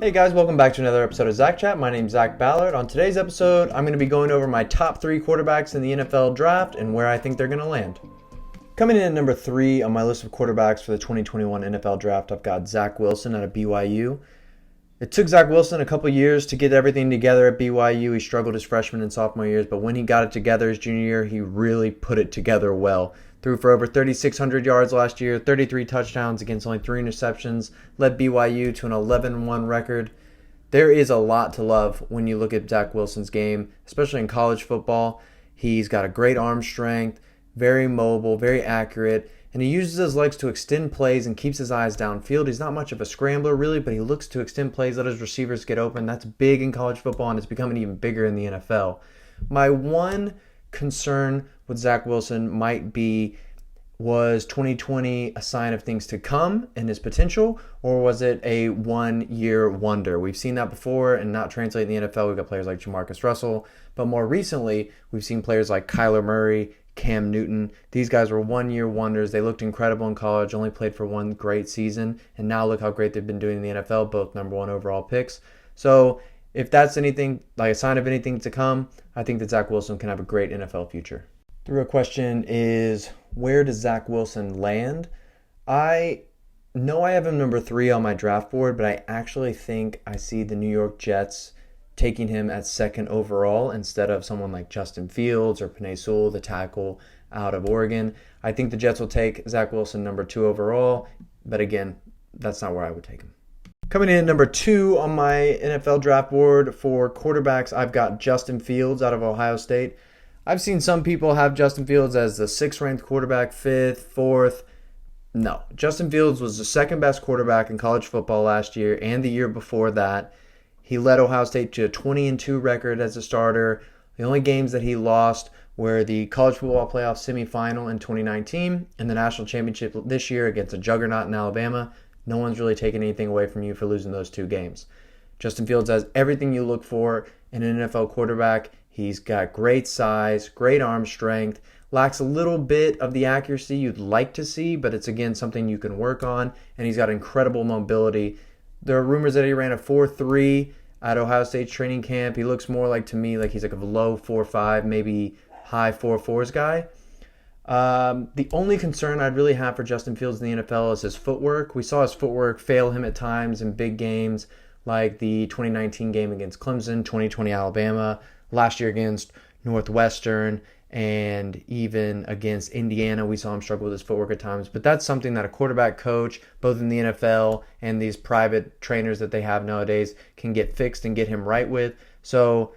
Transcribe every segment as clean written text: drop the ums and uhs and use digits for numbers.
Hey guys, welcome back to another episode of Zach Chat. My name's Zach Ballard. On today's episode, I'm going to be going over my top 3 quarterbacks in the NFL draft and where I think they're going to land. Coming in at number 3 on my list of quarterbacks for the 2021 NFL draft, I've got Zach Wilson out of BYU. It took Zach Wilson a couple years to get everything together at BYU. He struggled his freshman and sophomore years, but when he got it together his junior year, he really put it together well. Threw for over 3,600 yards last year, 33 touchdowns against only 3 interceptions, led BYU to an 11-1 record. There is a lot to love when you look at Zach Wilson's game, especially in college football. He's got a great arm strength, very mobile, very accurate, and he uses his legs to extend plays and keeps his eyes downfield. He's not much of a scrambler, really, but he looks to extend plays, let his receivers get open. That's big in college football, and it's becoming even bigger in the NFL. My one concern with Zach Wilson might be, was 2020 a sign of things to come and his potential, or was it a one-year wonder? We've seen that before and not translate in the NFL. We've got players like Jamarcus Russell, but more recently, we've seen players like Kyler Murray, Cam Newton. These guys were one-year wonders. They looked incredible in college, only played for one great season, and now look how great they've been doing in the NFL, both number 1 overall picks. So if that's anything, like a sign of anything to come, I think that Zach Wilson can have a great NFL future. The real question is, where does Zach Wilson land? I know I have him number 3 on my draft board, but I actually think I see the New York Jets taking him at 2nd overall instead of someone like Justin Fields or Penei Sewell, the tackle out of Oregon. I think the Jets will take Zach Wilson number 2 overall, but again, that's not where I would take him. Coming in at number 2 on my NFL draft board for quarterbacks, I've got Justin Fields out of Ohio State. I've seen some people have Justin Fields as the 6th ranked quarterback, 5th, 4th. No, Justin Fields was the 2nd best quarterback in college football last year and the year before that. He led Ohio State to a 20-2 record as a starter. The only games that he lost were the college football playoff semifinal in 2019 and the national championship this year against a juggernaut in Alabama. No one's really taken anything away from you for losing those 2 games. Justin Fields has everything you look for in an NFL quarterback. He's got great size, great arm strength, lacks a little bit of the accuracy you'd like to see, but it's, again, something you can work on, and he's got incredible mobility. There are rumors that he ran a 4.3 at Ohio State's training camp. He looks more like, to me, like he's like a low 4.5, maybe high 4.4s guy. The only concern I'd really have for Justin Fields in the NFL is his footwork. We saw his footwork fail him at times in big games, like the 2019 game against Clemson, 2020 Alabama, last year against Northwestern, and even against Indiana. We saw him struggle with his footwork at times. But that's something that a quarterback coach, both in the NFL and these private trainers that they have nowadays, can get fixed and get him right with. So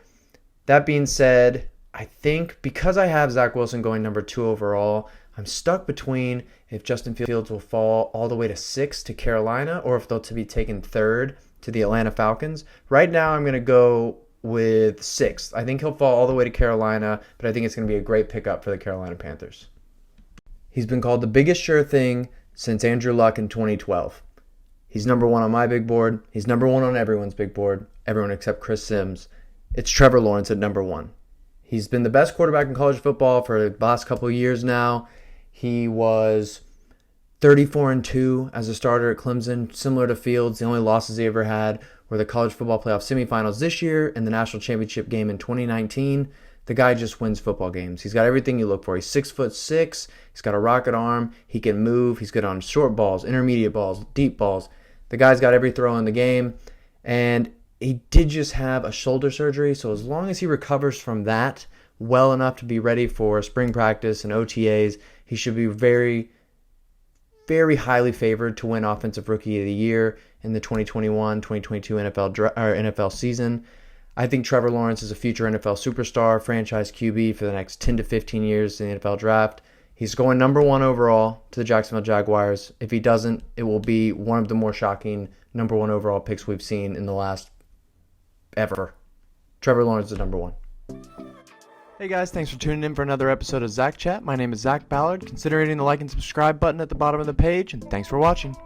that being said, I think because I have Zach Wilson going number 2 overall, I'm stuck between if Justin Fields will fall all the way to 6 to Carolina or if they'll to be taken 3rd to the Atlanta Falcons. Right now I'm going to go with 6th. I think he'll fall all the way to Carolina, but I think it's going to be a great pickup for the Carolina Panthers. He's been called the biggest sure thing since Andrew Luck in 2012. He's number 1 on my big board. He's number 1 on everyone's big board, everyone except Chris Sims. It's Trevor Lawrence at number 1. He's been the best quarterback in college football for the last couple of years now. He was 34-2 as a starter at Clemson, similar to Fields. The only losses he ever had were the college football playoff semifinals this year and the national championship game in 2019. The guy just wins football games. He's got everything you look for. He's 6'6". He's got a rocket arm. He can move. He's good on short balls, intermediate balls, deep balls. The guy's got every throw in the game. And he did just have a shoulder surgery. So as long as he recovers from that well enough to be ready for spring practice and OTAs, he should be very, very highly favored to win Offensive Rookie of the Year in the 2021-2022 NFL season. I think Trevor Lawrence is a future NFL superstar, franchise QB for the next 10 to 15 years in the NFL draft. He's going number 1 overall to the Jacksonville Jaguars. If he doesn't, it will be one of the more shocking number 1 overall picks we've seen in the last ever. Trevor Lawrence is number 1. Hey guys, thanks for tuning in for another episode of Zach Chat. My name is Zach Ballard. Consider hitting the like and subscribe button at the bottom of the page, and thanks for watching.